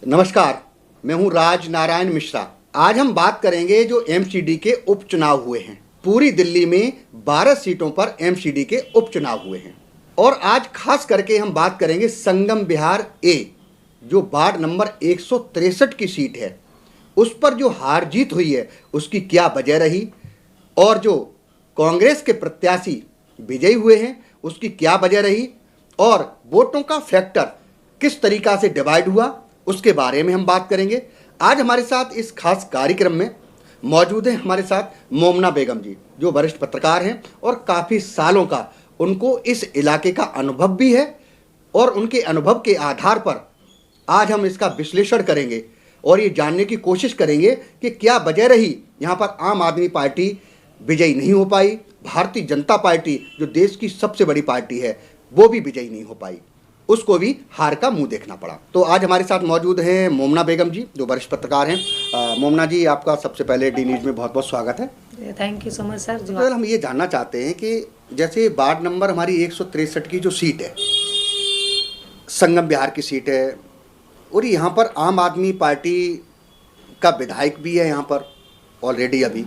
नमस्कार, मैं हूं राज नारायण मिश्रा। आज हम बात करेंगे जो एमसीडी के उपचुनाव हुए हैं। पूरी दिल्ली में 12 सीटों पर एमसीडी के उपचुनाव हुए हैं और आज खास करके हम बात करेंगे संगम विहार ए, जो वार्ड नंबर 163 की सीट है, उस पर जो हार जीत हुई है उसकी क्या वजह रही और जो कांग्रेस के प्रत्याशी विजयी हुए हैं उसकी क्या वजह रही और वोटों का फैक्टर किस तरीका से डिवाइड हुआ उसके बारे में हम बात करेंगे। आज हमारे साथ इस खास कार्यक्रम में मौजूद हैं हमारे साथ मोमना बेगम जी, जो वरिष्ठ पत्रकार हैं और काफ़ी सालों का उनको इस इलाके का अनुभव भी है और उनके अनुभव के आधार पर आज हम इसका विश्लेषण करेंगे और ये जानने की कोशिश करेंगे कि क्या वजह रही यहाँ पर आम आदमी पार्टी विजयी नहीं हो पाई, भारतीय जनता पार्टी जो देश की सबसे बड़ी पार्टी है वो भी विजयी नहीं हो पाई, उसको भी हार का मुंह देखना पड़ा। तो आज हमारे साथ मौजूद हैं मोमना बेगम जी, जो वरिष्ठ पत्रकार हैं। मोमना जी, आपका सबसे पहले डी न्यूज़ में बहुत बहुत स्वागत है। Thank you so much sir. तो हम ये जानना चाहते हैं कि जैसे वार्ड नंबर हमारी 163 की जो सीट है, संगम विहार की सीट है और यहाँ पर आम आदमी पार्टी का विधायक भी है, यहाँ पर ऑलरेडी अभी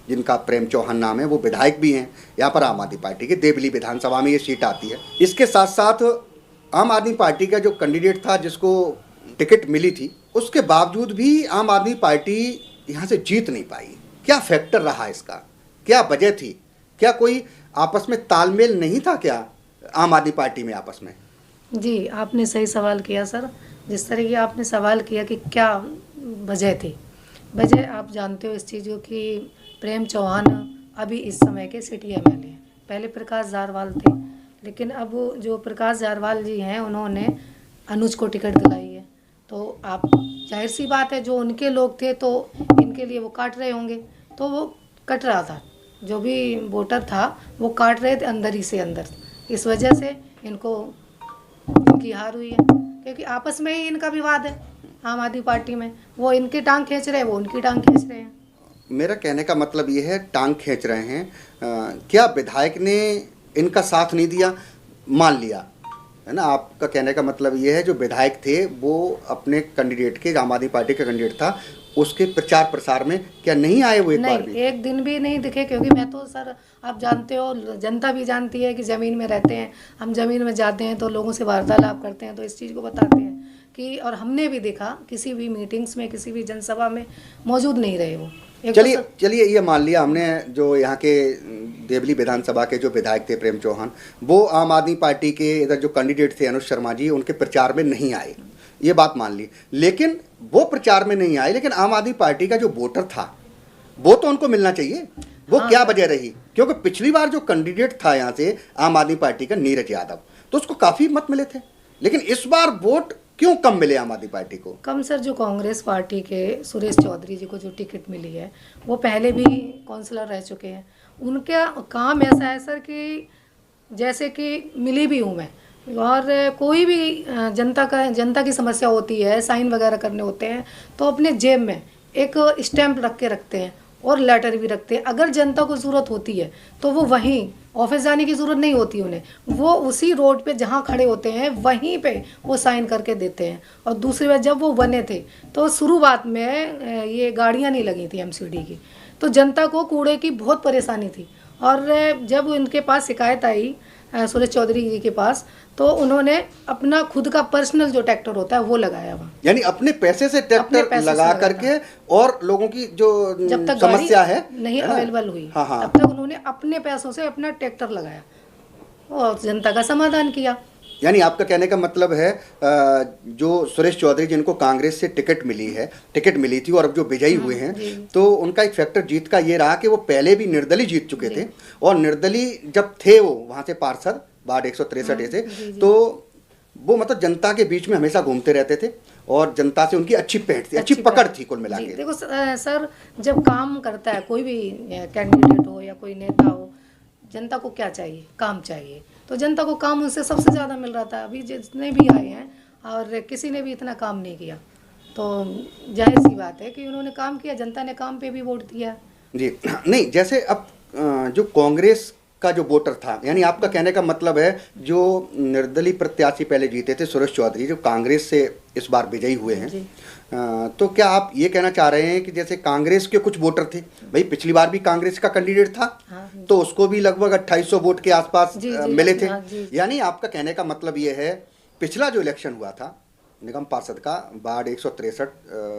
जिनका प्रेम चौहान नाम है वो विधायक भी हैं यहाँ पर आम आदमी पार्टी के। देवली विधानसभा में ये सीट आती है। इसके साथ साथ आम आदमी पार्टी का जो कैंडिडेट था जिसको टिकट मिली थी, उसके बावजूद भी आम आदमी पार्टी यहाँ से जीत नहीं पाई। क्या फैक्टर रहा इसका, क्या वजह थी? क्या कोई आपस में तालमेल नहीं था क्या आम आदमी पार्टी में आपस में? जी, आपने सही सवाल किया सर। जिस तरह की आपने सवाल किया कि क्या वजह थी, वजह आप जानते हो इस चीज़ को कि प्रेम चौहान अभी इस समय के सिटी एमएलए हैं। पहले प्रकाश जारवाल थे, लेकिन अब जो प्रकाश जारवाल जी हैं उन्होंने अनुज को टिकट दिलाई है। तो आप जाहिर सी बात है, जो उनके लोग थे तो इनके लिए वो काट रहे होंगे, तो वो कट रहा था, जो भी वोटर था वो काट रहे थे अंदर ही से अंदर। इस वजह से इनकी हार हुई है, क्योंकि आपस में ही इनका विवाद है आम आदमी पार्टी में। वो इनकी टांग खींच रहे हैं, वो उनकी टांग खींच रहे हैं। मेरा कहने का मतलब ये है, टांग खींच रहे हैं। क्या विधायक ने इनका साथ नहीं दिया? मान लिया है ना, आपका कहने का मतलब ये है जो विधायक थे वो अपने कैंडिडेट के, आम आदमी पार्टी का कैंडिडेट था, उसके प्रचार प्रसार में क्या नहीं आए वो? एक बार भी एक दिन भी नहीं दिखे। क्योंकि मैं तो सर, आप जानते हो, जनता भी जानती है कि ज़मीन में रहते हैं हम। ज़मीन में जाते हैं तो लोगों से वार्तालाप करते हैं तो इस चीज़ को बताते हैं कि, और हमने भी देखा किसी भी मीटिंग्स में, किसी भी जनसभा में मौजूद नहीं रहे वो। चलिए ये मान लिया हमने, जो यहाँ के देवली विधानसभा के जो विधायक थे प्रेम चौहान, वो आम आदमी पार्टी के इधर जो कैंडिडेट थे अनुज शर्मा जी, उनके प्रचार में नहीं आए, ये बात मान ली। लेकिन वो प्रचार में नहीं आए, लेकिन आम आदमी पार्टी का जो वोटर था वो तो उनको मिलना चाहिए। वो क्या वजह रही? क्योंकि पिछली बार जो कैंडिडेट था यहाँ से आम आदमी पार्टी का, नीरज यादव, तो उसको काफ़ी मत मिले थे, लेकिन इस बार वोट क्यों कम मिले आम आदमी पार्टी को? कम सर, जो कांग्रेस पार्टी के सुरेश चौधरी जी को जो टिकट मिली है, वो पहले भी काउंसलर रह चुके हैं। उनका काम ऐसा है सर कि जैसे कि मिली भी हूँ मैं, और कोई भी जनता की समस्या होती है, साइन वगैरह करने होते हैं, तो अपने जेब में एक स्टैंप रख के रखते हैं और लेटर भी रखते हैं। अगर जनता को ज़रूरत होती है तो वो वहीं, ऑफिस जाने की ज़रूरत नहीं होती उन्हें, वो उसी रोड पे जहाँ खड़े होते हैं वहीं पे वो साइन करके देते हैं। और दूसरी बात, जब वो बने थे तो शुरुआत में ये गाड़ियाँ नहीं लगी थी एमसीडी की, तो जनता को कूड़े की बहुत परेशानी थी। और जब उनके पास शिकायत आई सुरेश चौधरी जी के पास, तो उन्होंने अपना खुद का पर्सनल जो ट्रैक्टर होता है वो लगाया वहाँ, यानी अपने पैसे से ट्रैक्टर लगा करके, और लोगों की जो जब तक समस्या है नहीं अवेलेबल हुई, हाँ, तब तक उन्होंने अपने पैसों से अपना ट्रैक्टर लगाया और जनता का समाधान किया। यानी आपका कहने का मतलब है जो सुरेश चौधरी जिनको कांग्रेस से टिकट मिली थी और अब जो विजयी हुए हैं, तो उनका एक फैक्टर जीत का ये रहा कि वो पहले भी निर्दलीय जीत चुके थे, और निर्दलीय जब थे वो वहाँ से पार्षद वार्ड 163 से, तो वो मतलब जनता के बीच में हमेशा घूमते रहते थे और जनता से उनकी अच्छी पहट थी, अच्छी पकड़ थी कुल मिला के। देखो सर, जब काम करता है कोई भी कैंडिडेट हो या कोई नेता हो, जनता को क्या चाहिए? काम चाहिए। तो जनता को काम उनसे सबसे ज़्यादा मिल रहा था। अभी जितने भी आए हैं और किसी ने भी इतना काम नहीं किया, तो जाहिर सी बात है कि उन्होंने काम किया, जनता ने काम पे भी वोट दिया। जी नहीं, जैसे अब जो कांग्रेस का जो वोटर था, यानी आपका कहने का मतलब है जो निर्दलीय प्रत्याशी पहले जीते थे सुरेश चौधरी, जो कांग्रेस से इस बार विजयी हुए हैं। जी। तो क्या आप ये कहना चाह रहे हैं कि जैसे कांग्रेस के कुछ वोटर थे, भाई पिछली बार भी कांग्रेस का कैंडिडेट था, हाँ, तो उसको भी लगभग 2800 वोट के आसपास जी, जी, मिले थे। हाँ, जी। यानी आपका कहने का मतलब ये है, पिछला जो इलेक्शन हुआ था निगम पार्षद का वार्ड 163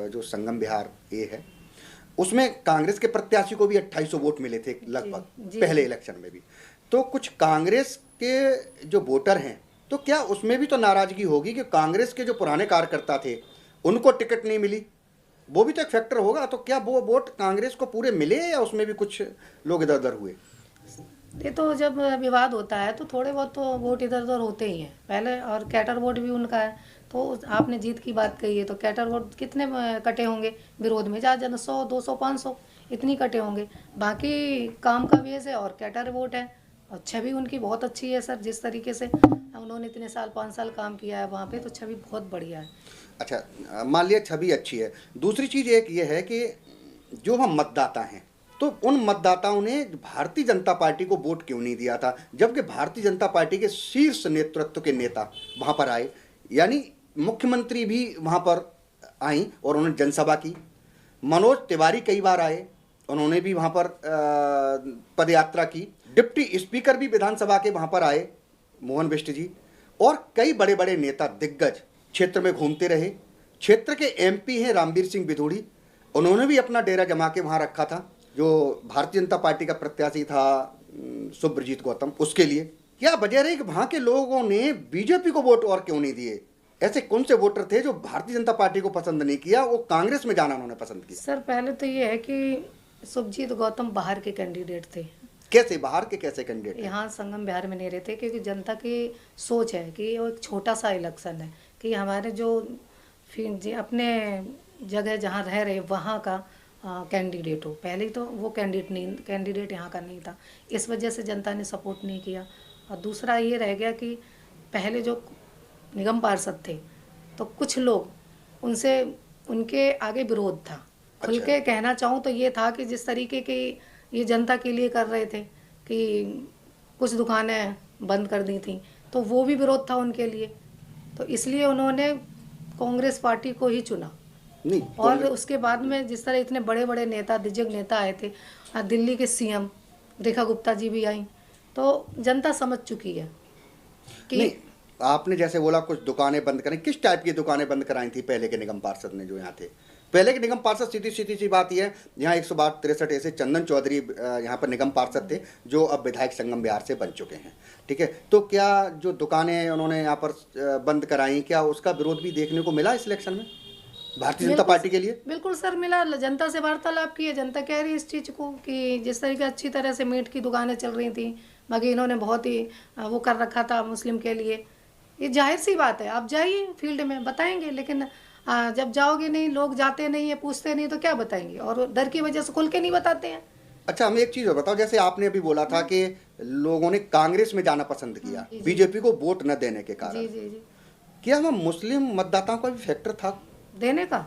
जो संगम विहार ये है, उसमें कांग्रेस के प्रत्याशी को भी 2800 वोट मिले थे लगभग, जी, पहले जी। इलेक्शन में भी। तो कुछ कांग्रेस के जो वोटर हैं, तो क्या उसमें भी तो नाराजगी होगी कि कांग्रेस के जो पुराने कार्यकर्ता थे उनको टिकट नहीं मिली, वो भी तो एक फैक्टर होगा। तो क्या वो वोट कांग्रेस को पूरे मिले या उसमें भी कुछ लोग इधर उधर हुए? ये तो जब विवाद होता है तो थोड़े बहुत तो वोट इधर उधर होते ही हैं पहले, और कैटर वोट भी उनका है। तो आपने जीत की बात कही है, तो कैटर वोट कितने कटे होंगे विरोध में? ज़्यादा 100, 200, 500 इतनी कटे होंगे। बाकी काम का बेस है और कैटर वोट है। और छवि उनकी बहुत अच्छी है सर, जिस तरीके से उन्होंने इतने साल 5 साल काम किया है वहाँ पे, तो छवि बहुत बढ़िया है। अच्छा, मान लिया छवि अच्छी है। दूसरी चीज़ एक ये है कि जो हम मतदाता हैं, तो उन मतदाताओं ने भारतीय जनता पार्टी को वोट क्यों नहीं दिया था, जबकि भारतीय जनता पार्टी के शीर्ष नेतृत्व के नेता वहाँ पर आए, यानी मुख्यमंत्री भी वहाँ पर आई और उन्होंने जनसभा की। मनोज तिवारी कई बार आए, उन्होंने भी वहाँ पर पद यात्रा की। डिप्टी स्पीकर भी विधानसभा के वहाँ पर आए, मोहन बिष्ट जी, और कई बड़े बड़े नेता दिग्गज क्षेत्र में घूमते रहे। क्षेत्र के एमपी हैं रामवीर सिंह बिधूड़ी, उन्होंने भी अपना डेरा जमा के वहाँ रखा था। जो भारतीय जनता पार्टी का प्रत्याशी था सुब्रजीत गौतम, उसके लिए क्या वजह रही कि वहाँ के लोगों ने बीजेपी को वोट और क्यों नहीं दिए? ऐसे कौन से वोटर थे जो भारतीय जनता पार्टी को पसंद नहीं किया, वो कांग्रेस में जाना उन्होंने पसंद किया? सर पहले तो ये है कि सुखजीत गौतम बाहर के कैंडिडेट थे। कैसे बाहर के, कैसे कैंडिडेट? यहाँ संगम बिहार में नहीं रहते, क्योंकि जनता की सोच है कि वो एक छोटा सा इलेक्शन है, कि हमारे जो अपने जगह जहाँ रह रहे वहाँ का कैंडिडेट हो। पहले तो वो कैंडिडेट यहाँ का नहीं था, इस वजह से जनता ने सपोर्ट नहीं किया। और दूसरा ये रह गया कि पहले जो निगम पार्षद थे, तो कुछ लोग उनसे उनके आगे विरोध था। खुल के कहना चाहूँ तो ये था कि जिस तरीके की ये जनता के लिए कर रहे थे कि कुछ दुकानें बंद कर दी थी, तो वो भी विरोध था उनके लिए। तो इसलिए उन्होंने कांग्रेस पार्टी को ही चुना। नहीं, और उसके बाद में जिस तरह इतने बड़े बड़े नेता, दिग्गज नेता आए थे, दिल्ली के सीएम रेखा गुप्ता जी भी आई, तो जनता समझ चुकी है कि नहीं, आपने जैसे बोला कुछ दुकानें बंद करें, किस टाइप की दुकानें बंद कराई थी पहले के निगम पार्षद ने जो यहाँ थे? पहले के निगम पार्षद, सीधी सी बात यह है, यहाँ 163 ऐसे चंदन चौधरी यहाँ पर निगम पार्षद थे जो अब विधायक संगम बिहार से बन चुके हैं, ठीक है। तो क्या जो दुकानें उन्होंने यहाँ पर बंद कराई, क्या उसका विरोध भी देखने को मिला इस इलेक्शन में भारतीय जनता पार्टी के लिए? बिल्कुल सर मिला। जनता से वार्तालाप की है, जनता कह रही है इस चीज़ को कि जिस तरीके अच्छी तरह से मीट की दुकानें चल रही थी, बाकी इन्होंने बहुत ही वो कर रखा था मुस्लिम के लिए। ये जाहिर सी बात है, आप जाइए फील्ड में बताएंगे, लेकिन जब जाओगे नहीं, लोग जाते नहीं है, पूछते नहीं, तो क्या बताएंगे? और डर की वजह से खुल के नहीं बताते हैं। अच्छा, हमें एक चीज़ और बताओ, जैसे आपने अभी बोला था कि लोगों ने कांग्रेस में जाना पसंद किया बीजेपी को वोट न देने के कारण। जी जी जी। क्या हम मुस्लिम मतदाताओं का भी फैक्टर था देने का?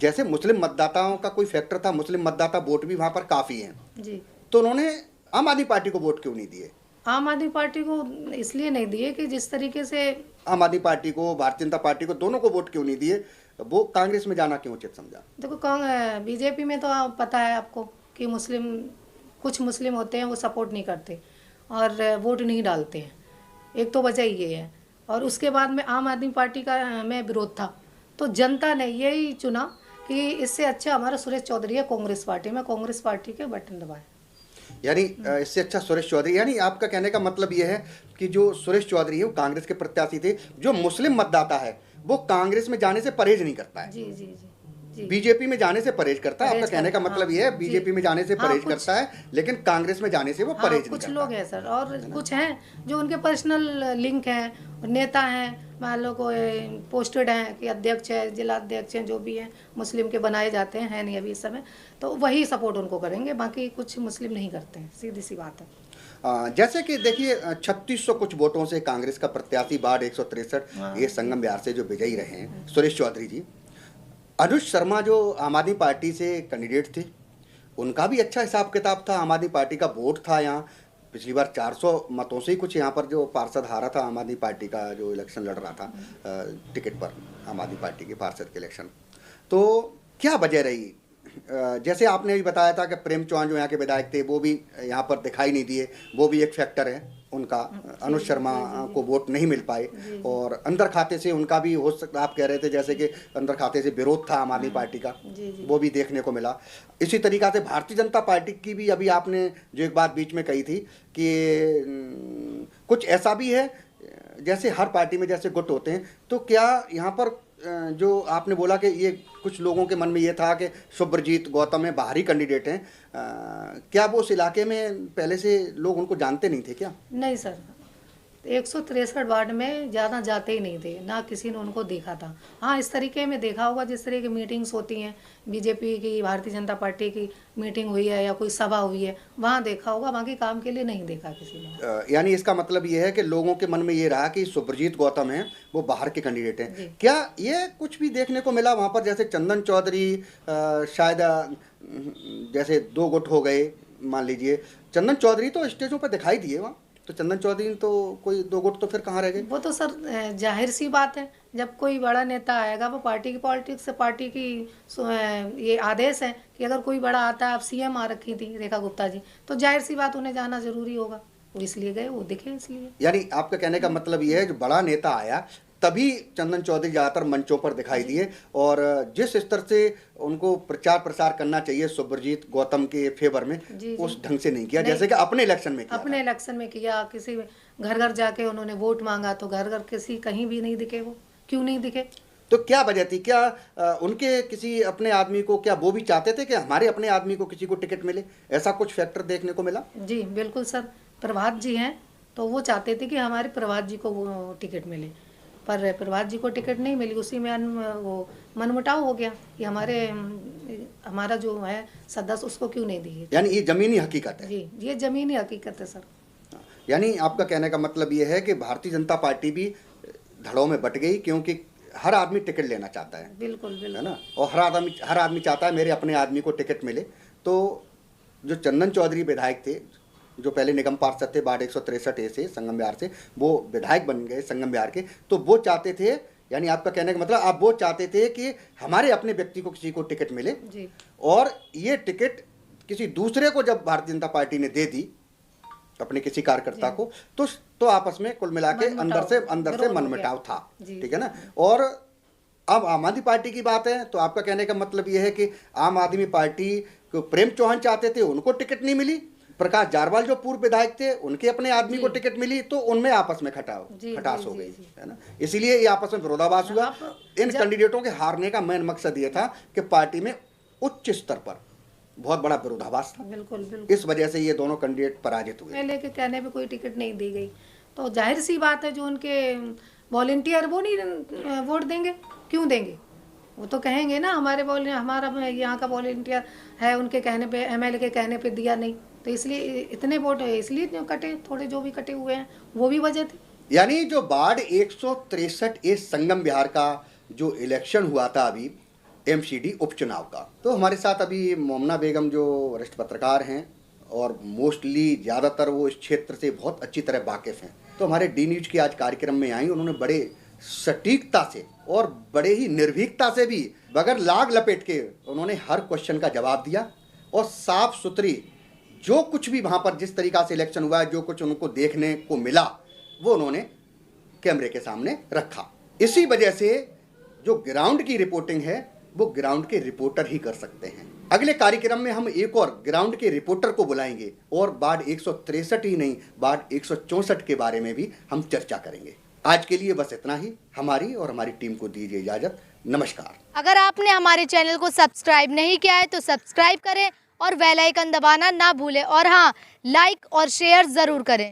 जैसे मुस्लिम मतदाताओं का कोई फैक्टर था, मुस्लिम मतदाता वोट भी वहाँ पर काफ़ी हैं जी, तो उन्होंने आम आदमी पार्टी को वोट क्यों नहीं दिए? आम आदमी पार्टी को इसलिए नहीं दिए कि जिस तरीके से आम आदमी पार्टी को, भारतीय जनता पार्टी को, दोनों को वोट क्यों नहीं दिए? वो कांग्रेस में जाना क्यों उचित समझा? देखो बीजेपी में तो पता है आपको कि कुछ मुस्लिम होते हैं वो सपोर्ट नहीं करते और वोट नहीं डालते हैं, एक तो वजह ये है। और उसके बाद में आम आदमी पार्टी का में विरोध था, तो जनता ने यही चुना कि इससे अच्छा हमारा सुरेश चौधरी है कांग्रेस पार्टी में, कांग्रेस पार्टी के बटन दबाए। यानी इससे अच्छा सुरेश चौधरी, यानी आपका कहने का मतलब ये है कि जो सुरेश चौधरी है वो कांग्रेस के प्रत्याशी थे, जो मुस्लिम मतदाता है वो कांग्रेस में जाने से परहेज नहीं करता है, जी जी जी, बीजेपी में जाने से परहेज करता है। आपका कहने का मतलब ये है बीजेपी में जाने से परहेज कुछ करता है, लेकिन कांग्रेस में जाने से वो परहेज नहीं कुछ करता। लोग हैं सर, और कुछ हैं जो उनके पर्सनल लिंक हैं, नेता हैं, मान लो कोई पोस्टेड हैं कि अध्यक्ष है, जिला अध्यक्ष हैं, जो भी हैं मुस्लिम के बनाए जाते हैं, है नहीं अभी इस समय, तो वही सपोर्ट उनको करेंगे, बाकी कुछ मुस्लिम नहीं करते हैं, सीधी सी बात है। जैसे कि देखिए 3600 कुछ वोटों से कांग्रेस का प्रत्याशी वार्ड 163 ये संगम बिहार से जो विजयी रहे हैं सुरेश चौधरी जी। अनुज शर्मा जो आम आदमी पार्टी से कैंडिडेट थे, उनका भी अच्छा हिसाब किताब था, आम आदमी पार्टी का वोट था यहाँ, पिछली बार 400 मतों से ही कुछ यहाँ पर जो पार्षद हारा था आम आदमी पार्टी का, जो इलेक्शन लड़ रहा था टिकट पर, आम आदमी पार्टी के पार्षद के इलेक्शन। तो क्या वजह रही? जैसे आपने भी बताया था कि प्रेम चौहान जो यहाँ के विधायक थे वो भी यहाँ पर दिखाई नहीं दिए, वो भी एक फैक्टर है उनका। अनुज शर्मा को वोट नहीं मिल पाए और अंदर खाते से उनका भी हो सकता, आप कह रहे थे जैसे कि अंदर खाते से विरोध था आम आदमी पार्टी का, वो भी देखने को मिला। इसी तरीका से भारतीय जनता पार्टी की भी अभी आपने जो एक बात बीच में कही थी कि कुछ ऐसा भी है जैसे हर पार्टी में जैसे गुट होते हैं, तो क्या यहाँ पर जो आपने बोला कि ये कुछ लोगों के मन में ये था कि सुब्रजीत गौतम है बाहरी कैंडिडेट हैं, क्या वो उस इलाके में पहले से लोग उनको जानते नहीं थे क्या? नहीं सर, 163 वार्ड में ज़्यादा जाते ही नहीं थे, ना किसी ने उनको देखा था। हाँ, इस तरीके में देखा होगा जिस तरह की मीटिंग्स होती हैं, बीजेपी की, भारतीय जनता पार्टी की मीटिंग हुई है या कोई सभा हुई है, वहाँ देखा होगा, बाकी काम के लिए नहीं देखा किसी ने। यानी इसका मतलब ये है कि लोगों के मन में ये रहा कि सुब्रजीत गौतम है वो बाहर के कैंडिडेट हैं। क्या ये कुछ भी देखने को मिला वहाँ पर? जैसे चंदन चौधरी शायद जैसे 2 गुट हो गए, मान लीजिए चंदन चौधरी तो स्टेजों पर दिखाई दिए वहाँ, तो चंदन चौधरी तो कोई 2 गुट तो फिर कहाँ रह गए? वो तो सर जाहिर सी बात है, जब कोई बड़ा नेता आएगा, वो पार्टी की पॉलिटिक्स से, पार्टी की ये आदेश है कि अगर कोई बड़ा आता है, आप सीएम आ रखी थी रेखा गुप्ता जी, तो जाहिर सी बात उन्हें जाना जरूरी होगा, वो इसलिए गए, वो दिखे इसलिए। यानी आपका कहने का मतलब ये है जो बड़ा नेता आया तभी चंदन चौधरी ज़्यादातर मंचों पर दिखाई दिए, और जिस स्तर से उनको प्रचार प्रसार करना चाहिए सुब्रजीत गौतम के फेवर में, उस ढंग से नहीं किया जैसे कि अपने इलेक्शन में किया। अपने इलेक्शन में किया, किसी घर घर जाके उन्होंने वोट मांगा, तो घर घर किसी कहीं भी नहीं दिखे। वो क्यों नहीं दिखे? तो क्या वजह थी? क्या उनके किसी अपने आदमी को, क्या वो भी चाहते थे कि हमारे अपने आदमी को किसी को टिकट मिले? ऐसा कुछ फैक्टर देखने को मिला? जी बिल्कुल सर, प्रभात जी हैं तो वो चाहते थे कि हमारे प्रभात जी को वो टिकट मिले, पर प्रभात जी को टिकट नहीं मिली। उसी में वो मनमुटाव हो गया कि हमारा जो है सदस्य उसको क्यों नहीं दिए। यानी ये जमीनी हकीकत है? जी, ये जमीनी हकीकत है सर। यानी आपका कहने का मतलब ये है कि भारतीय जनता पार्टी भी धड़ों में बट गई, क्योंकि हर आदमी टिकट लेना चाहता है। बिल्कुल बिल्कुल, है ना, और हर आदमी चाहता है मेरे अपने आदमी को टिकट मिले। तो जो चंदन चौधरी विधायक थे, जो पहले निगम पार्षद थे वार्ड 163 से, संगम विहार से, वो विधायक बन गए संगम विहार के, तो वो चाहते थे, यानी आपका कहने का मतलब आप वो चाहते थे कि हमारे अपने व्यक्ति को किसी को टिकट मिले जी। और ये टिकट किसी दूसरे को जब भारतीय जनता पार्टी ने दे दी अपने किसी कार्यकर्ता को, तो आपस में कुल मिला के अंदर से मनमुटाव था, ठीक है ना। और अब आम आदमी पार्टी की बात है, तो आपका कहने का मतलब यह है कि आम आदमी पार्टी को प्रेम चौहान चाहते थे, उनको टिकट नहीं मिली। प्रकाश जारवाल जो पूर्व विधायक थे, उनके अपने आदमी को टिकट मिली, तो उनमें आपस में खटास हो गई, है ना। इसीलिए ये आपस में विरोधाभास हुआ। इन कैंडिडेटों के हारने का मेन मकसद ये था कि पार्टी में उच्च स्तर पर बहुत बड़ा विरोधाभास था। बिल्कुल बिल्कुल, इस वजह से ये दोनों कैंडिडेट पराजित हुए। पहले के कहने पे कोई टिकट नहीं दी गई, तो जाहिर सी बात है जो उनके वॉलंटियर वो नहीं वोट देंगे। क्यों देंगे? वो तो कहेंगे ना हमारा यहाँ का वॉलंटियर है, उनके कहने पे, एमएलए के कहने पे दिया नहीं, तो इसलिए इतने वोट इसलिए कटे, थोड़े जो भी कटे हुए हैं वो भी वजह थी। यानी जो वार्ड 163 ए संगम विहार का जो इलेक्शन हुआ था अभी एमसीडी उपचुनाव का, तो हमारे साथ अभी मोमना बेगम जो वरिष्ठ पत्रकार हैं और मोस्टली ज़्यादातर वो इस क्षेत्र से बहुत अच्छी तरह वाकिफ़ हैं, तो हमारे डी न्यूज के आज कार्यक्रम में आई। उन्होंने बड़े सटीकता से और बड़े ही निर्भीकता से भी बगैर लाग लपेट के उन्होंने हर क्वेश्चन का जवाब दिया, और साफ सुथरी जो कुछ भी वहाँ पर जिस तरीक़ा से इलेक्शन हुआ है, जो कुछ उनको देखने को मिला, वो उन्होंने कैमरे के सामने रखा। इसी वजह से जो ग्राउंड की रिपोर्टिंग है वो ग्राउंड के रिपोर्टर ही कर सकते हैं। अगले कार्यक्रम में हम एक और ग्राउंड के रिपोर्टर को बुलाएंगे और वार्ड 163 ही नहीं, वार्ड 164 के बारे में भी हम चर्चा करेंगे। आज के लिए बस इतना ही। हमारी और हमारी टीम को दीजिए इजाजत। नमस्कार। अगर आपने हमारे चैनल को सब्सक्राइब नहीं किया है तो सब्सक्राइब करें और बेल आइकन दबाना ना भूलें, और हाँ, लाइक और शेयर ज़रूर करें।